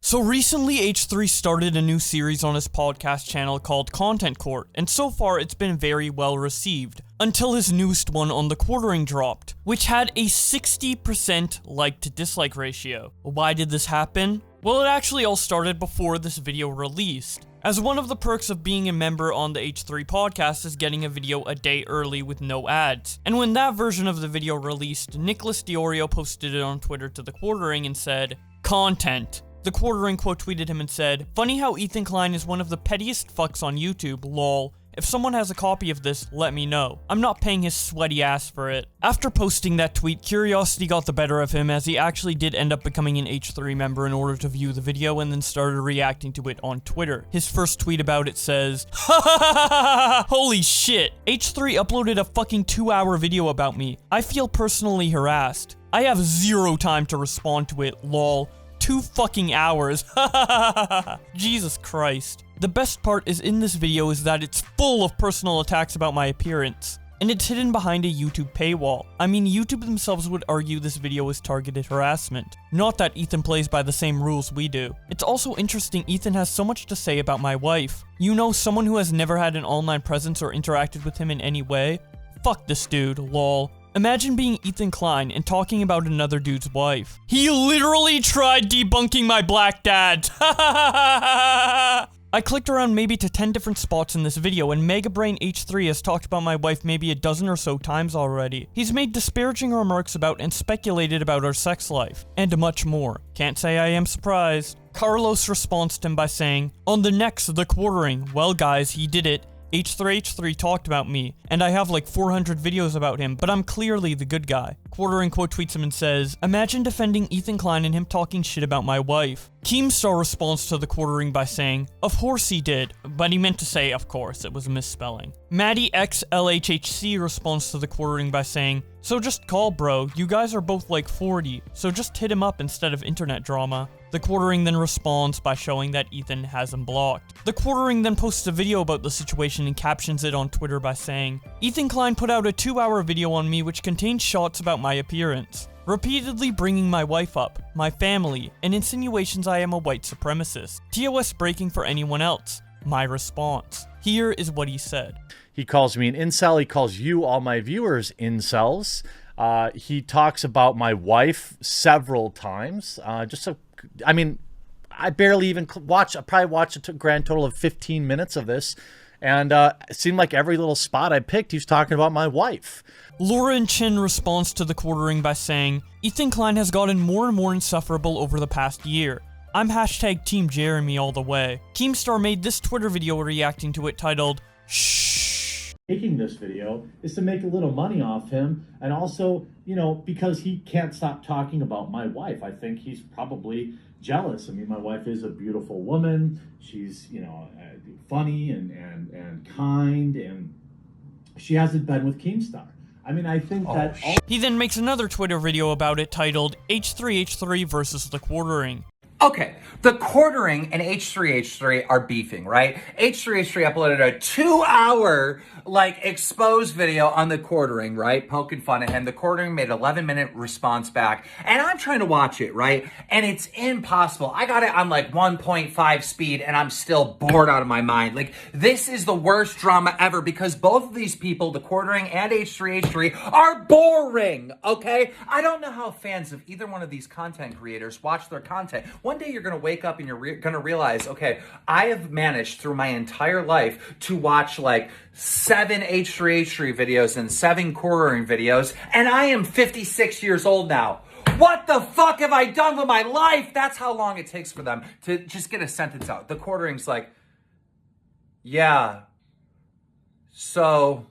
So recently, H3 started a new series on his podcast channel called Content Court, and so far it's been very well received, until his newest one on The Quartering dropped, which had a 60% like to dislike ratio. Why did this happen? Well, it actually all started before this video released, as one of the perks of being a member on the H3 podcast is getting a video a day early with no ads. And when that version of the video released, Nicholas Diorio posted it on Twitter to The Quartering and said, "Content." The Quartering quote tweeted him and said, "Funny how Ethan Klein is one of the pettiest fucks on YouTube, lol. If someone has a copy of this, let me know. I'm not paying his sweaty ass for it." After posting that tweet, curiosity got the better of him as he actually did end up becoming an H3 member in order to view the video and then started reacting to it on Twitter. His first tweet about it says, "Ha ha ha ha ha! Holy shit! H3 uploaded a fucking 2-hour video about me. I feel personally harassed. I have zero time to respond to it, lol. 2 fucking hours. Jesus Christ. The best part is in this video is that it's full of personal attacks about my appearance, and it's hidden behind a YouTube paywall. I mean, YouTube themselves would argue this video is targeted harassment. Not that Ethan plays by the same rules we do. It's also interesting Ethan has so much to say about my wife. You know, someone who has never had an online presence or interacted with him in any way? Fuck this dude, lol. Imagine being Ethan Klein and talking about another dude's wife. He literally tried debunking my black dad. I clicked around maybe to 10 different spots in this video, and Megabrain H3 has talked about my wife maybe a dozen or so times already. He's made disparaging remarks about and speculated about our sex life, and much more. Can't say I am surprised. Carlos responds to him by saying, "On the next The Quartering, well guys, he did it. H3H3 talked about me, and I have like 400 videos about him, but I'm clearly the good guy." Quartering quote tweets him and says, "Imagine defending Ethan Klein and him talking shit about my wife." Keemstar responds to The Quartering by saying, "Of course he did," but he meant to say of course, it was a misspelling. Maddie XLHHC responds to The Quartering by saying, "So just call bro, you guys are both like 40, so just hit him up instead of internet drama." The Quartering then responds by showing that Ethan has him blocked. The Quartering then posts a video about the situation and captions it on Twitter by saying, "Ethan Klein put out a 2-hour video on me which contained shots about my appearance, repeatedly bringing my wife up, my family, and insinuations I am a white supremacist. TOS breaking for anyone else. My response." Here is what he said. He calls me an incel. He calls you, all my viewers, incels. He talks about my wife several times. I barely even watch. I probably watched a grand total of 15 minutes of this. And it seemed like every little spot I picked, he was talking about my wife. Lauren Chin responds to The Quartering by saying, "Ethan Klein has gotten more and more insufferable over the past year. I'm hashtag Team Jeremy all the way." Keemstar made this Twitter video reacting to it titled, "Shh." Making this video is to make a little money off him, and also, you know, because he can't stop talking about my wife. I think he's probably jealous. I mean, my wife is a beautiful woman. She's, you know, funny and kind, and she hasn't been with Keemstar. I mean, I think that... He then makes another Twitter video about it titled, "H3H3 versus The Quartering." Okay, The Quartering and H3H3 are beefing, right? H3H3 uploaded a 2-hour, exposed video on The Quartering, right? Poking fun at him. The Quartering made an 11-minute response back, and I'm trying to watch it, right? And it's impossible. I got it on 1.5 speed, and I'm still bored out of my mind. This is the worst drama ever because both of these people, The Quartering and H3H3, are boring, okay? I don't know how fans of either one of these content creators watch their content. One day you're going to wake up and you're going to realize, okay, I have managed through my entire life to watch 7 H3H3 videos and 7 Quartering videos, and I am 56 years old now. What the fuck have I done with my life? That's how long it takes for them to just get a sentence out. The Quartering's like, yeah, so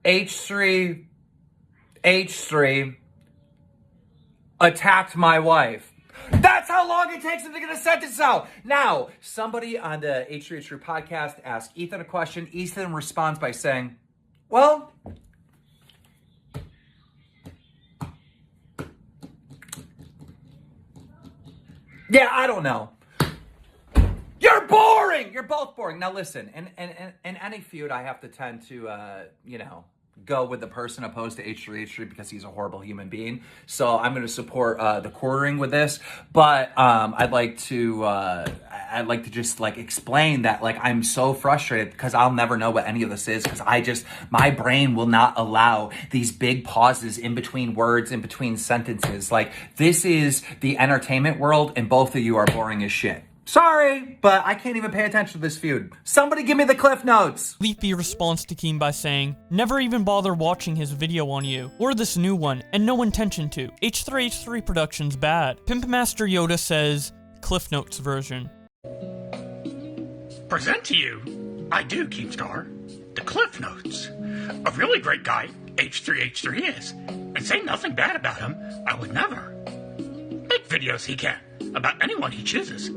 H3H3 attacked my wife. That's how long it takes them to get a sentence out. Now, somebody on the H3H3 podcast asked Ethan a question. Ethan responds by saying, well, yeah, I don't know. You're boring. You're both boring. Now listen, in any feud, I have to tend to, go with the person opposed to H3H3 because he's a horrible human being. So I'm going to support the quartering with this. But I'd like to just like explain that like I'm so frustrated because I'll never know what any of this is because my brain will not allow these big pauses in between words, in between sentences. Like this is the entertainment world and both of you are boring as shit. Sorry, but I can't even pay attention to this feud. Somebody give me the cliff notes. Leafy responds to Keem by saying, never even bother watching his video on you, or this new one, and no intention to. H3H3 production's bad. Pimpmaster Yoda says, Cliff Notes version. Present to you, I do, Keemstar, the Cliff Notes. A really great guy, H3H3 is, and say nothing bad about him, I would never. Make videos he can, about anyone he chooses,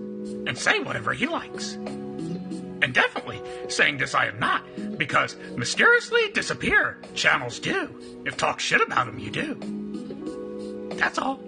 and say whatever he likes. And definitely saying this I am not, because mysteriously disappear, channels do. If talk shit about him, you do. That's all.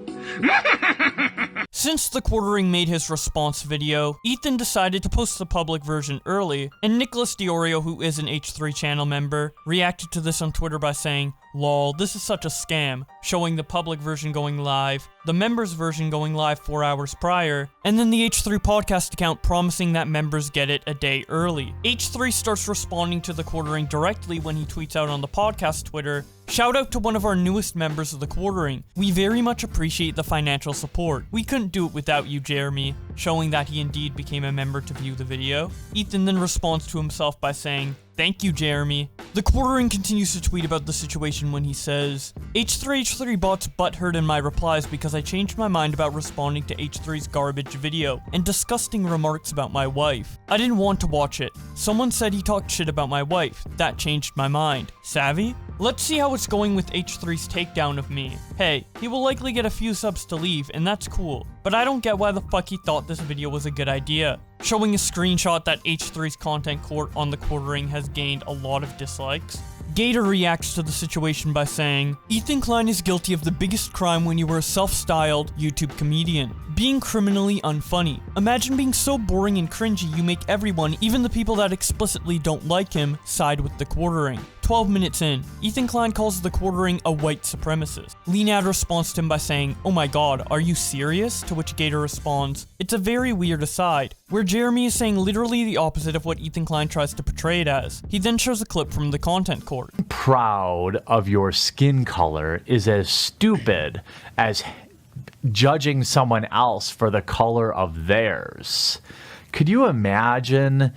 Since The Quartering made his response video, Ethan decided to post the public version early, and Nicholas Diorio, who is an H3 channel member, reacted to this on Twitter by saying, lol, this is such a scam, showing the public version going live, the members version going live 4 hours prior, and then the H3 podcast account promising that members get it a day early. H3 starts responding to The Quartering directly when he tweets out on the podcast Twitter, shout out to one of our newest members of The Quartering. We very much appreciate the financial support. We couldn't do it without you, Jeremy, showing that he indeed became a member to view the video. Ethan then responds to himself by saying, thank you, Jeremy. The Quartering continues to tweet about the situation when he says, H3H3 bots butthurt in my replies because I changed my mind about responding to H3's garbage video and disgusting remarks about my wife. I didn't want to watch it. Someone said he talked shit about my wife. That changed my mind. Savvy? Let's see how it's going with H3's takedown of me. Hey, he will likely get a few subs to leave, and that's cool. But I don't get why the fuck he thought this video was a good idea. Showing a screenshot that H3's content court on The Quartering has gained a lot of dislikes. Gator reacts to the situation by saying, Ethan Klein is guilty of the biggest crime when you were a self-styled YouTube comedian. Being criminally unfunny. Imagine being so boring and cringy you make everyone, even the people that explicitly don't like him, side with The Quartering. 12 minutes in, Ethan Klein calls The Quartering a white supremacist. Leonad responds to him by saying, oh my god, are you serious? To which Gator responds, it's a very weird aside, where Jeremy is saying literally the opposite of what Ethan Klein tries to portray it as. He then shows a clip from the content court. Proud of your skin color is as stupid as judging someone else for the color of theirs. Could you imagine?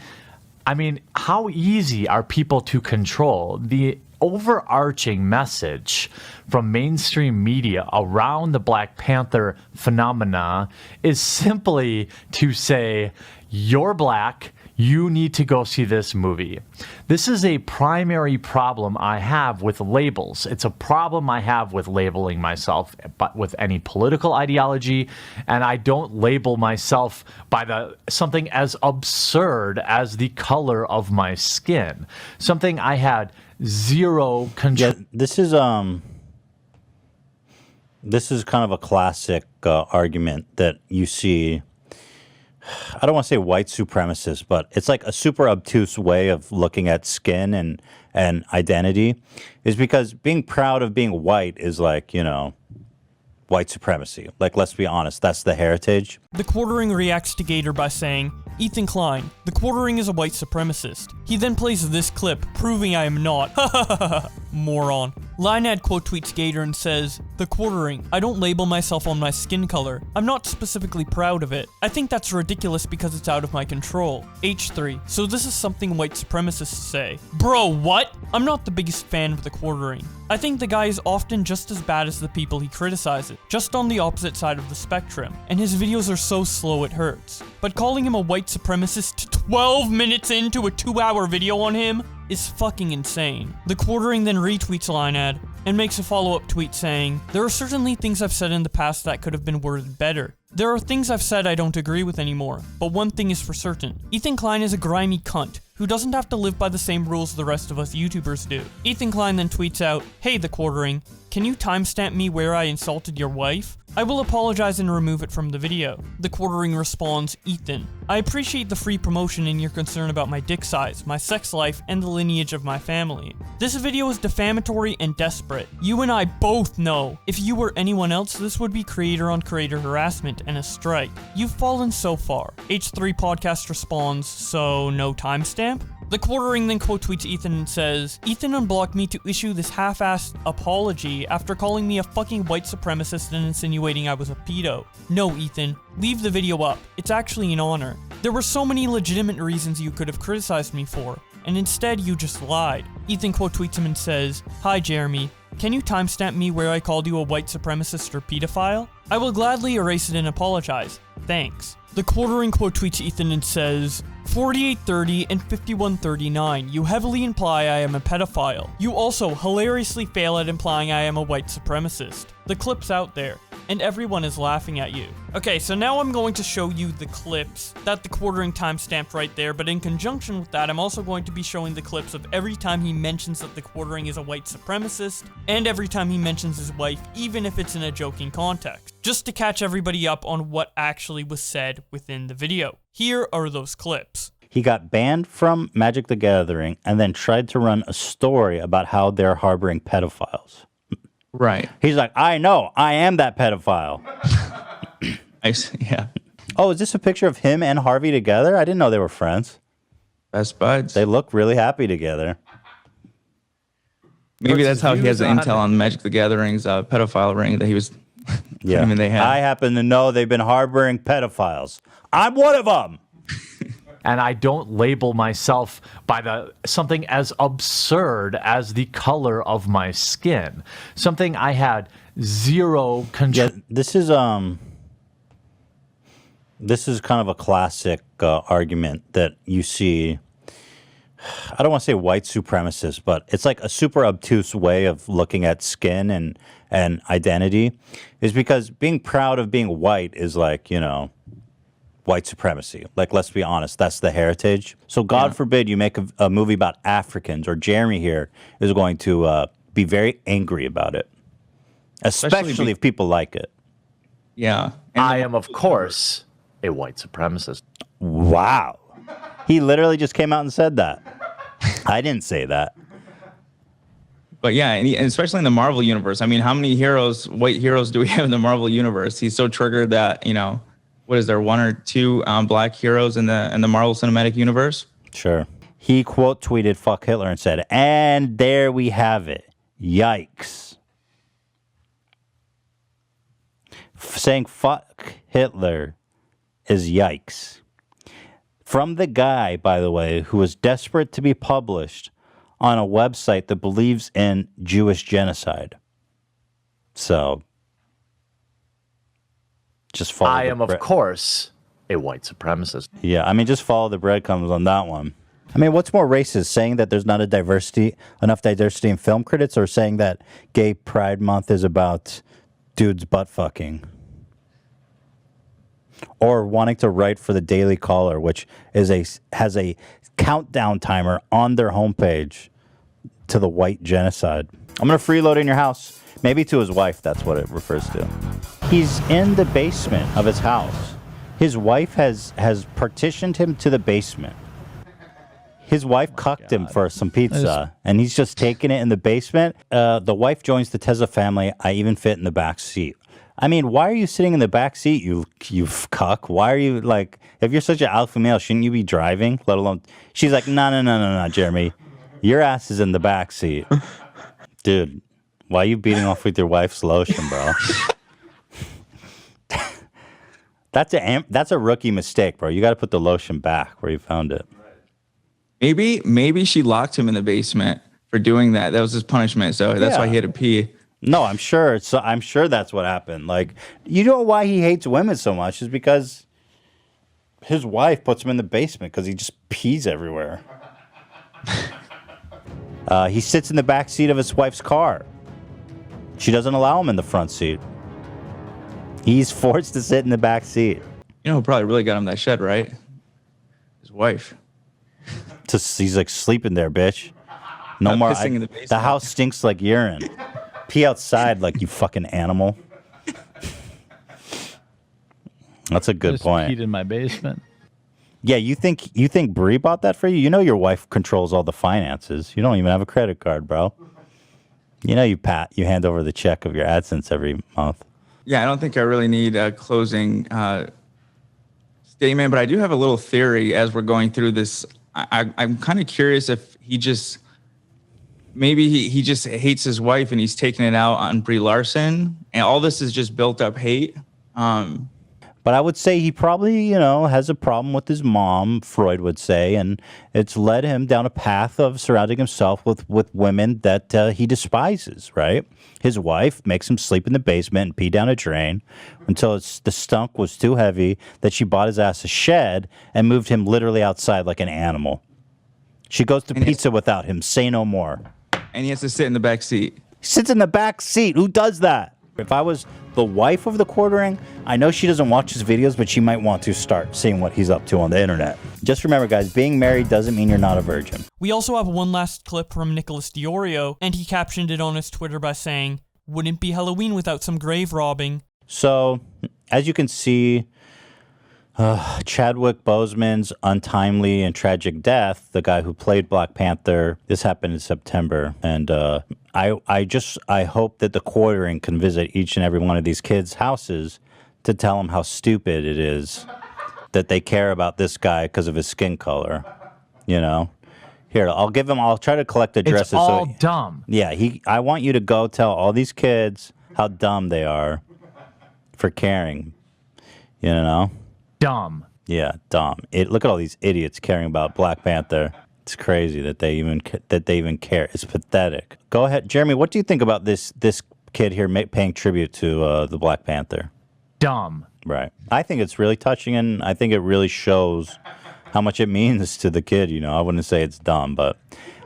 I mean, how easy are people to control? The overarching message from mainstream media around the Black Panther phenomena is simply to say, you're black, you need to go see this movie. This is a primary problem I have with labels. It's a problem I have with labeling myself but with any political ideology, and I don't label myself by something as absurd as the color of my skin. Something I had zero control. Yeah, this is kind of a classic argument that you see. I don't want to say white supremacist, but it's like a super obtuse way of looking at skin and identity, is because being proud of being white is like, you know, white supremacy. Like, let's be honest, that's the heritage. The Quartering reacts to Gator by saying, Ethan Klein, The Quartering is a white supremacist. He then plays this clip, proving I am not. Moron. Lynad quote tweets Gator and says, The Quartering, I don't label myself on my skin color. I'm not specifically proud of it. I think that's ridiculous because it's out of my control. H3, so this is something white supremacists say. Bro, what? I'm not the biggest fan of The Quartering. I think the guy is often just as bad as the people he criticizes, just on the opposite side of the spectrum, and his videos are so slow it hurts. But calling him a white supremacist 12 minutes into a 2-hour video on him is fucking insane. The Quartering then retweets Lynad and makes a follow-up tweet saying, there are certainly things I've said in the past that could have been worded better. There are things I've said I don't agree with anymore, but one thing is for certain. Ethan Klein is a grimy cunt who doesn't have to live by the same rules the rest of us YouTubers do. Ethan Klein then tweets out, hey The Quartering, can you timestamp me where I insulted your wife? I will apologize and remove it from the video. The Quartering responds, Ethan, I appreciate the free promotion and your concern about my dick size, my sex life, and the lineage of my family. This video is defamatory and desperate. You and I both know if you were anyone else, this would be creator-on-creator harassment and a strike. You've fallen so far. H3 Podcast responds, so no timestamp? The Quartering then quote tweets Ethan and says, Ethan unblocked me to issue this half-assed apology after calling me a fucking white supremacist and insinuating I was a pedo. No, Ethan, leave the video up. It's actually an honor. There were so many legitimate reasons you could have criticized me for, and instead you just lied. Ethan quote tweets him and says, Hi Jeremy, can you timestamp me where I called you a white supremacist or pedophile? I will gladly erase it and apologize. Thanks. The Quartering quote tweets Ethan and says, 4830 and 5139, you heavily imply I am a pedophile. You also hilariously fail at implying I am a white supremacist. The clip's out there, and everyone is laughing at you. Okay, so now I'm going to show you the clips that the Quartering timestamped right there, but in conjunction with that, I'm also going to be showing the clips of every time he mentions that the Quartering is a white supremacist, and every time he mentions his wife, even if it's in a joking context, just to catch everybody up on what actually was said within the video. Here are those clips. He got banned from Magic the Gathering and then tried to run a story about how they're harboring pedophiles. Right. He's like, I know, I am that pedophile. Yeah. Oh, is this a picture of him and Harvey together? I didn't know they were friends. Best buds. They look really happy together. Maybe that's how he has the intel on Magic the Gathering's pedophile ring that he was claiming they had. I happen to know they've been harboring pedophiles. I'm one of them. And I don't label myself by something as absurd as the color of my skin. Something I had zero control. Yeah, this is kind of a classic argument that you see. I don't want to say white supremacists, but it's like a super obtuse way of looking at skin and identity, is because being proud of being white is like, you know, white supremacy. Like, let's be honest, that's the heritage. So God forbid you make a movie about Africans, or Jeremy here is going to be very angry about it, especially if people like it. Yeah. I am, of course, a white supremacist. Wow. He literally just came out and said that. I didn't say that. But yeah, and especially in the Marvel universe. I mean, how many heroes, white heroes, do we have in the Marvel universe? He's so triggered that, you know, what is there, one or two black heroes in the Marvel Cinematic Universe? Sure. He quote tweeted "fuck Hitler" and said, "And there we have it. Yikes." Saying "fuck Hitler" is yikes. From the guy, by the way, who was desperate to be published on a website that believes in Jewish genocide. So, just follow. I am, of course, a white supremacist. Yeah, I mean, just follow the breadcrumbs on that one. I mean, what's more racist, saying that there's not enough diversity in film critics, or saying that Gay Pride Month is about dudes butt fucking? Or wanting to write for the Daily Caller, which has a countdown timer on their homepage to the white genocide. I'm going to freeload in your house. Maybe to his wife, that's what it refers to. He's in the basement of his house. His wife has partitioned him to the basement. His wife cucked him for some pizza, and he's just taking it in the basement. The wife joins the Tesla family. I even fit in the back seat. I mean, why are you sitting in the back seat, you cuck? Why are you, like, if you're such an alpha male, shouldn't you be driving, let alone... She's like, no, Jeremy. Your ass is in the back seat. Dude, why are you beating off with your wife's lotion, bro? That's a rookie mistake, bro. You got to put the lotion back where you found it. Maybe she locked him in the basement for doing that. That was his punishment, so that's why he had to pee. No, I'm sure that's what happened. Like, you know why he hates women so much is because his wife puts him in the basement because he just pees everywhere. He sits in the back seat of his wife's car. She doesn't allow him in the front seat. He's forced to sit in the back seat. You know who probably really got him that shed, right? His wife. He's like, sleeping there, bitch. No more. Pissing in the basement. The house stinks like urine. Pee outside like you fucking animal. That's a good Just point. peed in my basement. Yeah, you think Bree bought that for you? You know your wife controls all the finances. You don't even have a credit card, bro. You know you hand over the check of your AdSense every month. Yeah, I don't think I really need a closing statement, but I do have a little theory as we're going through this. I'm kind of curious if he just maybe he just hates his wife and he's taking it out on Brie Larson, and all this is just built up hate. But I would say he probably, has a problem with his mom, Freud would say, and it's led him down a path of surrounding himself with women that he despises, right? His wife makes him sleep in the basement and pee down a drain until the stunk was too heavy that she bought his ass a shed and moved him literally outside like an animal. She goes to pizza without him. Say no more. And he has to sit in the back seat. He sits in the back seat. Who does that? If I was the wife of the Quartering, I know she doesn't watch his videos, but she might want to start seeing what he's up to on the internet. Just remember, guys, being married doesn't mean you're not a virgin. We also have one last clip from Nicholas Diorio, and he captioned it on his Twitter by saying, "Wouldn't be Halloween without some grave robbing." So, as you can see, Chadwick Boseman's untimely and tragic death, the guy who played Black Panther, this happened in September. And I hope that the Quartering can visit each and every one of these kids' houses to tell them how stupid it is that they care about this guy because of his skin color. Here, I'll try to collect addresses. It's all dumb. Yeah, I want you to go tell all these kids how dumb they are for caring. Dumb. Yeah, dumb. Look at all these idiots caring about Black Panther. It's crazy that they even care. It's pathetic. Go ahead, Jeremy. What do you think about this kid here paying tribute to the Black Panther? Dumb. Right. I think it's really touching, and I think it really shows how much it means to the kid. I wouldn't say it's dumb, but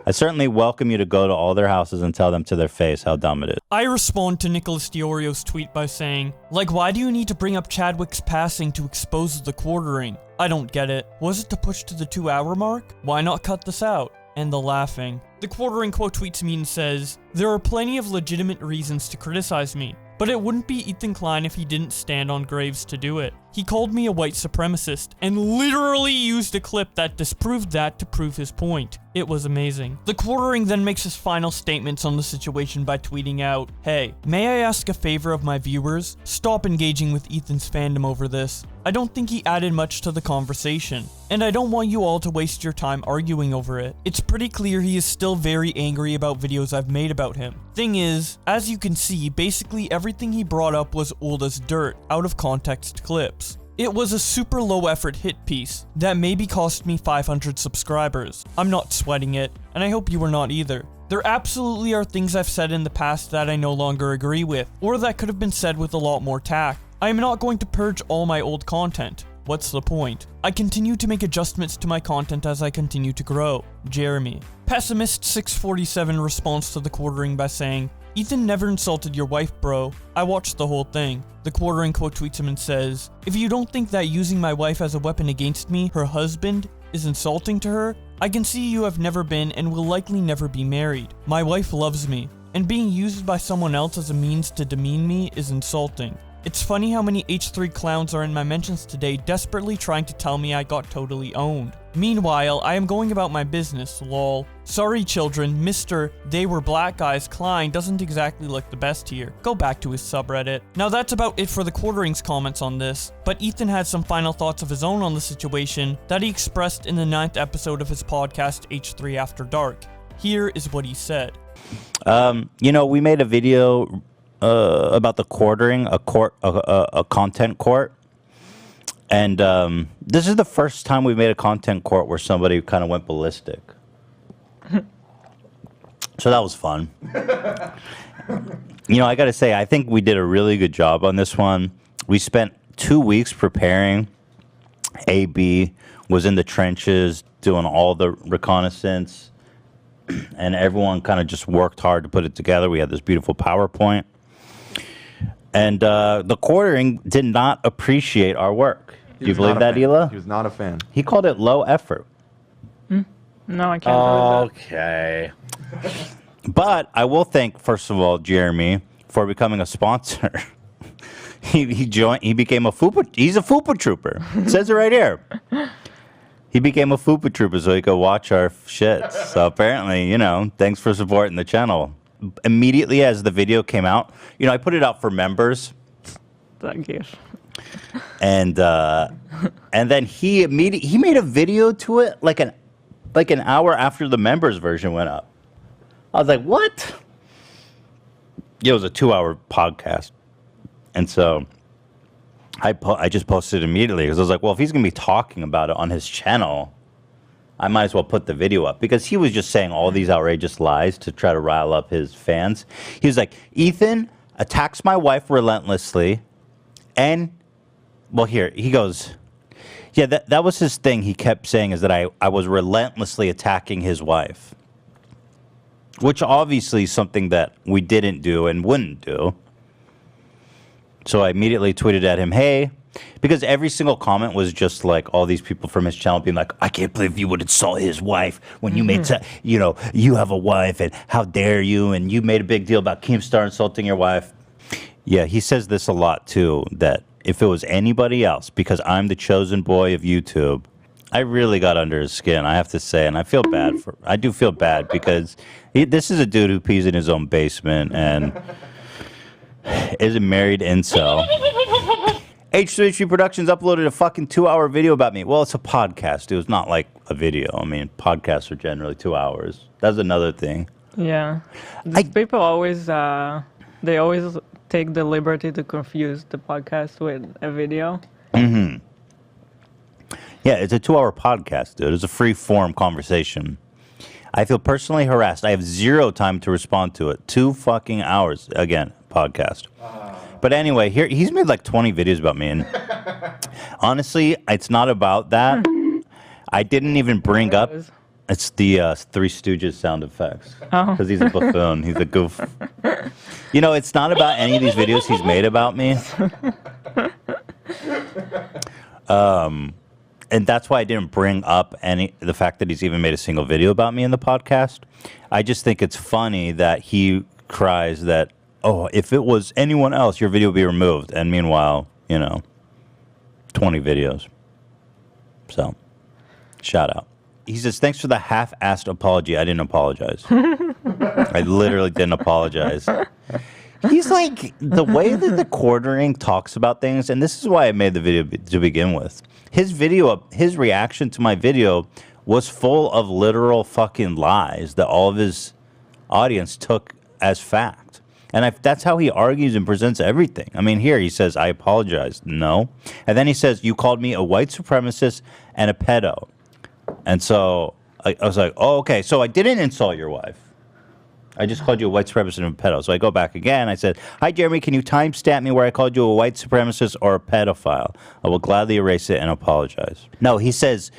I certainly welcome you to go to all their houses and tell them to their face how dumb it is. I respond to Nicholas Diorio's tweet by saying, why do you need to bring up Chadwick's passing to expose the Quartering? I don't get it. Was it to push to the 2-hour mark? Why not cut this out? And the laughing. The Quartering quote tweets me and says, "There are plenty of legitimate reasons to criticize me, but it wouldn't be Ethan Klein if he didn't stand on Graves to do it. He called me a white supremacist and literally used a clip that disproved that to prove his point. It was amazing." The Quartering then makes his final statements on the situation by tweeting out, "Hey, may I ask a favor of my viewers? Stop engaging with Ethan's fandom over this. I don't think he added much to the conversation, and I don't want you all to waste your time arguing over it. It's pretty clear he is still very angry about videos I've made about him. Thing is, as you can see, basically everything he brought up was old as dirt, out of context clips. It was a super low effort hit piece that maybe cost me 500 subscribers. I'm not sweating it, and I hope you are not either. There absolutely are things I've said in the past that I no longer agree with, or that could have been said with a lot more tact. I am not going to purge all my old content. What's the point? I continue to make adjustments to my content as I continue to grow. Jeremy." Pessimist 647 responds to the Quartering by saying, "Ethan never insulted your wife, bro. I watched the whole thing." The Quartering quote tweets him and says, "If you don't think that using my wife as a weapon against me, her husband, is insulting to her, I can see you have never been and will likely never be married. My wife loves me, and being used by someone else as a means to demean me is insulting. It's funny how many H3 clowns are in my mentions today desperately trying to tell me I got totally owned. Meanwhile, I am going about my business, lol. Sorry children, Mr. They Were Black Guys Klein doesn't exactly look the best here. Go back to his subreddit." Now that's about it for the Quartering's comments on this, but Ethan had some final thoughts of his own on the situation that he expressed in the 9th episode of his podcast H3 After Dark. Here is what he said. We made a video about the Quartering, a content court. And this is the first time we've made a content court where somebody kind of went ballistic. So that was fun. I got to say, I think we did a really good job on this one. We spent 2 weeks preparing. AB was in the trenches doing all the reconnaissance. And everyone kind of just worked hard to put it together. We had this beautiful PowerPoint. And the Quartering did not appreciate our work. Do you believe that, Hila? He was not a fan. He called it low effort. No, I can't believe that. Okay. But I will thank, first of all, Jeremy for becoming a sponsor. He became a FUPA. He's a FUPA trooper. It says it right here. He became a FUPA trooper so he could watch our shit. So apparently, thanks for supporting the channel. Immediately as the video came out, I put it out for members. Thank you. And then he made a video to it like an hour after the members version went up. I was like, what? It was a 2-hour podcast. And so I just posted it immediately because I was like, well, if he's going to be talking about it on his channel, I might as well put the video up because he was just saying all these outrageous lies to try to rile up his fans. He was like, Ethan attacks my wife relentlessly. And, well, here, he goes, yeah, that was his thing. He kept saying is that I was relentlessly attacking his wife, which obviously is something that we didn't do and wouldn't do. So I immediately tweeted at him, hey, because every single comment was just like all these people from his channel being like, I can't believe you would insult his wife when you made, you have a wife and how dare you? And you made a big deal about Keemstar insulting your wife. Yeah, he says this a lot too, that if it was anybody else, because I'm the chosen boy of YouTube, I really got under his skin, I have to say, and I do feel bad because this is a dude who pees in his own basement and is a married incel. H3H3 Productions uploaded a fucking 2-hour video about me. Well, it's a podcast. It was not like a video. I mean, podcasts are generally 2 hours. That's another thing. Yeah. These people always, they always take the liberty to confuse the podcast with a video. Mm-hmm. Yeah, it's a 2-hour podcast, dude. It's a free-form conversation. I feel personally harassed. I have 0 time to respond to it. 2 fucking hours. Again, podcast. But anyway, here he's made like 20 videos about me, and honestly, it's not about that. I didn't even bring up. It's the Three Stooges sound effects because he's a buffoon. He's a goof. It's not about any of these videos he's made about me. And that's why I didn't bring up the fact that he's even made a single video about me in the podcast. I just think it's funny that he cries that, oh, if it was anyone else, your video would be removed. And meanwhile, 20 videos. So, shout out. He says, thanks for the half-assed apology. I didn't apologize. I literally didn't apologize. He's like, the way that the Quartering talks about things, and this is why I made the video to begin with. His reaction to my video was full of literal fucking lies that all of his audience took as fact. And that's how he argues and presents everything. I mean, here he says, I apologize. No. And then he says, you called me a white supremacist and a pedo. And so I was like, oh, okay. So I didn't insult your wife. I just called you a white supremacist and a pedo. So I go back again. I said, hi, Jeremy, can you timestamp me where I called you a white supremacist or a pedophile? I will gladly erase it and apologize. No, he says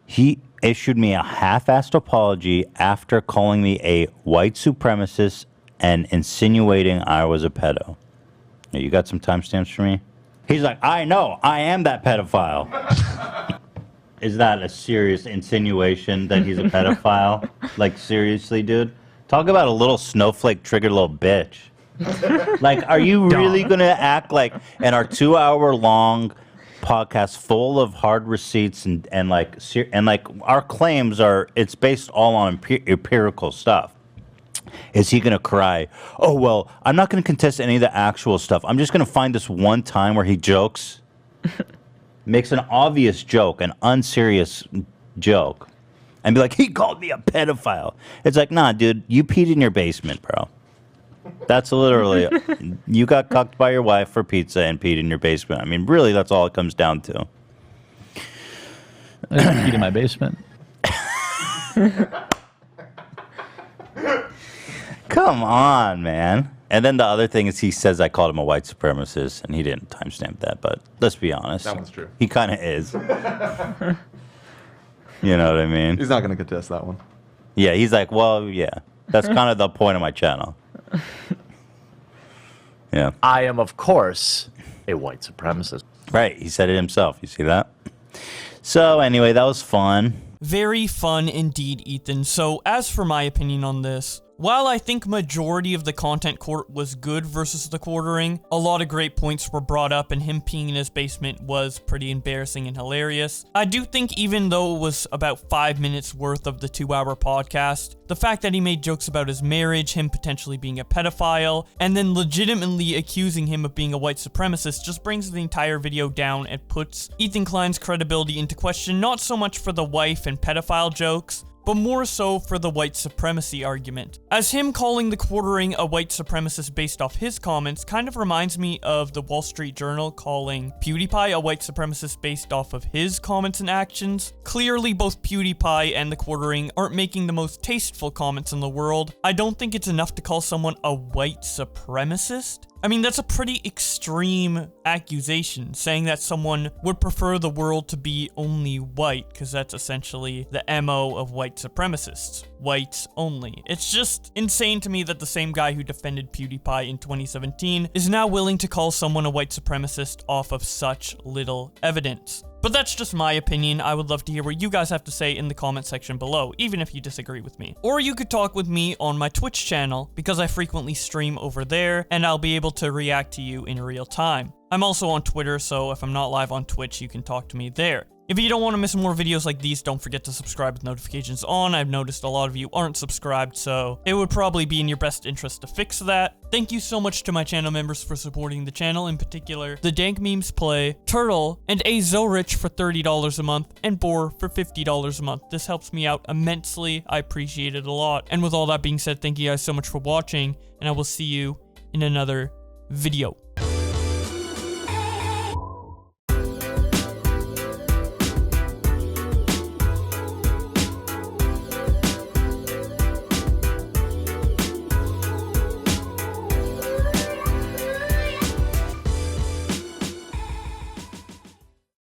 he issued me a half-assed apology after calling me a white supremacist and insinuating I was a pedo. You got some timestamps for me? He's like, I know, I am that pedophile. Is that a serious insinuation that he's a pedophile? Like, seriously, dude? Talk about a little snowflake triggered little bitch. Like, are you really going to act like in our 2-hour-long podcast full of hard receipts and our claims are, it's based all on empirical stuff. Is he going to cry, oh, well, I'm not going to contest any of the actual stuff. I'm just going to find this one time where he jokes, makes an obvious joke, an unserious joke, and be like, he called me a pedophile. It's like, nah, dude, you peed in your basement, bro. That's literally, you got cucked by your wife for pizza and peed in your basement. I mean, really, that's all it comes down to. I peed in my basement. Come on, man. And then the other thing is he says I called him a white supremacist, and he didn't timestamp that, but let's be honest. That one's true. He kind of is. You know what I mean? He's not going to contest that one. Yeah, he's like, well, yeah. That's kind of the point of my channel. Yeah. I am, of course, a white supremacist. Right, he said it himself. You see that? So, anyway, that was fun. Very fun indeed, Ethan. So, as for my opinion on this, While I think majority of the content court was good versus the quartering, a lot of great points were brought up and him peeing in his basement was pretty embarrassing and hilarious. I do think even though it was about 5 minutes worth of the 2-hour podcast, the fact that he made jokes about his marriage, him potentially being a pedophile, and then legitimately accusing him of being a white supremacist just brings the entire video down and puts Ethan Klein's credibility into question, not so much for the wife and pedophile jokes, but more so for the white supremacy argument. As him calling the quartering a white supremacist based off his comments kind of reminds me of the Wall Street Journal calling PewDiePie a white supremacist based off of his comments and actions. Clearly, both PewDiePie and the quartering aren't making the most tasteful comments in the world. I don't think it's enough to call someone a white supremacist. I mean, that's a pretty extreme accusation, saying that someone would prefer the world to be only white, because that's essentially the MO of white supremacists. Whites only. It's just insane to me that the same guy who defended PewDiePie in 2017 is now willing to call someone a white supremacist off of such little evidence. But that's just my opinion. I would love to hear what you guys have to say in the comment section below, even if you disagree with me. Or you could talk with me on my Twitch channel, because I frequently stream over there, and I'll be able to react to you in real time. I'm also on Twitter, so if I'm not live on Twitch, you can talk to me there. If you don't want to miss more videos like these, don't forget to subscribe with notifications on. I've noticed a lot of you aren't subscribed, so it would probably be in your best interest to fix that. Thank you so much to my channel members for supporting the channel, in particular, the Dank Memes Play, Turtle, and A Zorich for $30 a month, and Boar for $50 a month. This helps me out immensely. I appreciate it a lot. And with all that being said, thank you guys so much for watching, and I will see you in another video.